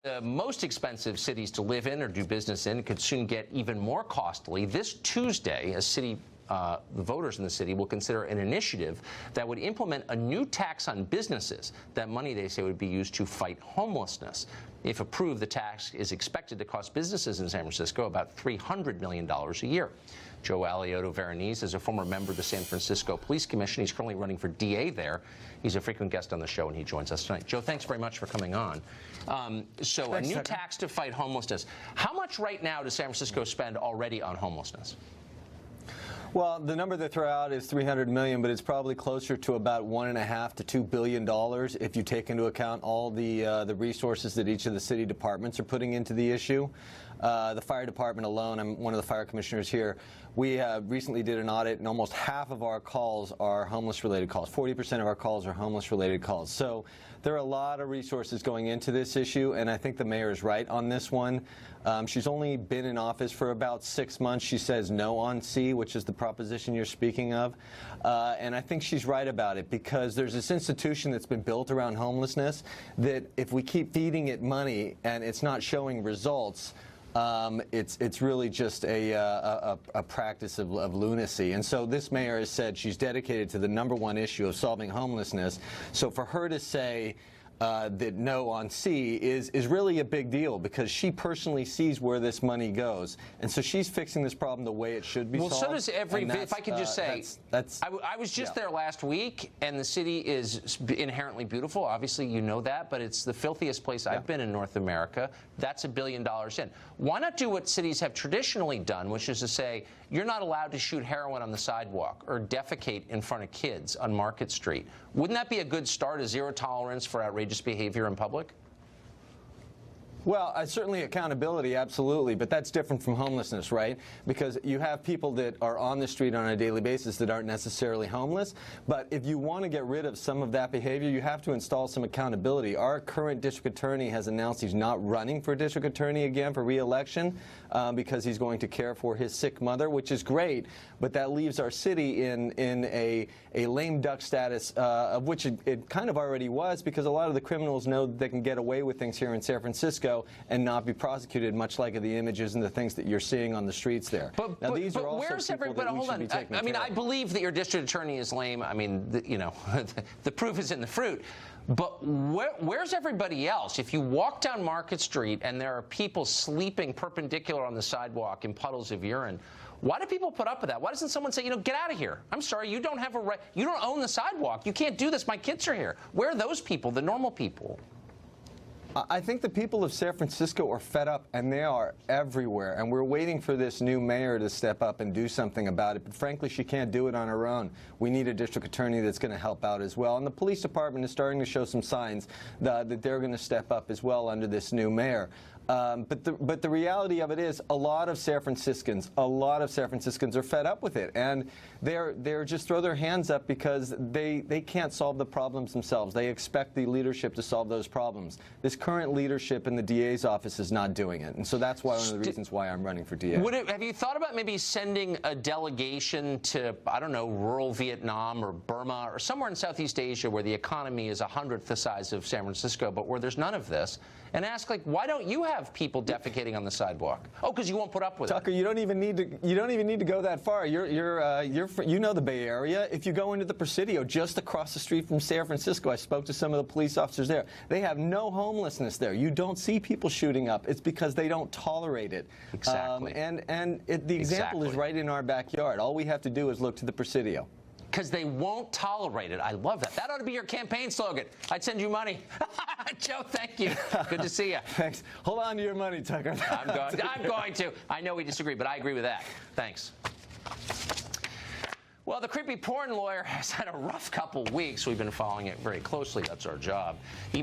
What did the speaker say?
The most expensive cities to live in or do business in could soon get even more costly. This Tuesday, the voters in the city will consider an initiative that would implement a new tax on businesses. That money, they say, would be used to fight homelessness. If approved, the tax is expected to cost businesses in San Francisco about $300 million a year. Joe Alioto Veronese is a former member of the San Francisco Police Commission. He's currently running for DA there. He's a frequent guest on the show, and he joins us tonight. Joe, thanks very much for coming on. Thanks, a new tax to fight homelessness. How much right now does San Francisco spend already on homelessness? Well, the number they throw out is $300 million, but it's probably closer to about $1.5 to $2 billion if you take into account all the resources that each of the city departments are putting into the issue. The fire department alone, I'm one of the fire commissioners here, we recently did an audit, and almost half of our calls are homeless-related calls. 40% of our calls are homeless-related calls. So there are a lot of resources going into this issue, and I think the mayor is right on this one. She's only been in office for about 6 months. She says no on C, which is the proposition you're speaking of. And I think she's right about it, because there's this institution that's been built around homelessness that if we keep feeding it money and it's not showing results, it's really just a practice of lunacy. And so this mayor has said she's dedicated to the #1 issue of solving homelessness. So for her to say that no on C is really a big deal, because she personally sees where this money goes, and so she's fixing this problem the way it should be solved. Well, so does every. If I could just say, I was just there last week, and the city is inherently beautiful. Obviously, you know that, but it's the filthiest place I've been in North America. That's $1 billion in. Why not do what cities have traditionally done, which is to say, you're not allowed to shoot heroin on the sidewalk or defecate in front of kids on Market Street? Wouldn't that be a good start, a zero tolerance for outrageous behavior in public? Well, certainly accountability, absolutely, but that's different from homelessness, right? Because you have people that are on the street on a daily basis that aren't necessarily homeless, but if you want to get rid of some of that behavior, you have to install some accountability. Our current district attorney has announced he's not running for district attorney again for re-election because he's going to care for his sick mother, which is great, but that leaves our city in a lame duck status, of which it kind of already was, because a lot of the criminals know that they can get away with things here in San Francisco and not be prosecuted, much like the images and the things that you're seeing on the streets there. But where's everybody? Hold on. I mean, I believe that your district attorney is lame. I mean, you know, the proof is in the fruit. But where's everybody else? If you walk down Market Street and there are people sleeping perpendicular on the sidewalk in puddles of urine, why do people put up with that? Why doesn't someone say, you know, get out of here? I'm sorry, you don't have a right. You don't own the sidewalk. You can't do this. My kids are here. Where are those people, the normal people? I think the people of San Francisco are fed up, and they are everywhere. And we're waiting for this new mayor to step up and do something about it. But frankly, she can't do it on her own. We need a district attorney that's going to help out as well. And the police department is starting to show some signs that they're going to step up as well under this new mayor. But the reality of it is, a lot of San Franciscans are fed up with it, and they're just throw their hands up because they can't solve the problems themselves. They expect the leadership to solve those problems. This current leadership in the DA's office is not doing it, and so that's one of the reasons why I'm running for DA. Have you thought about maybe sending a delegation to, I don't know, rural Vietnam or Burma or somewhere in Southeast Asia where the economy is 100th the size of San Francisco, but where there's none of this, and ask, like, why don't you have people defecating on the sidewalk? Oh, because you won't put up with Tucker, it. you don't even need to go that far. You know the Bay Area. If you go into the Presidio, just across the street from San Francisco, I spoke to some of the police officers there. They have no homelessness there. You don't see people shooting up. It's because they don't tolerate it. Exactly. The example is right in our backyard. All we have to do is look to the Presidio. Because they won't tolerate it. I love that. That ought to be your campaign slogan. I'd send you money. Joe, thank you. Good to see you. Thanks. Hold on to your money, Tucker. I'm going to. I know we disagree, but I agree with that. Thanks. Well, the creepy porn lawyer has had a rough couple weeks. We've been following it very closely. That's our job. He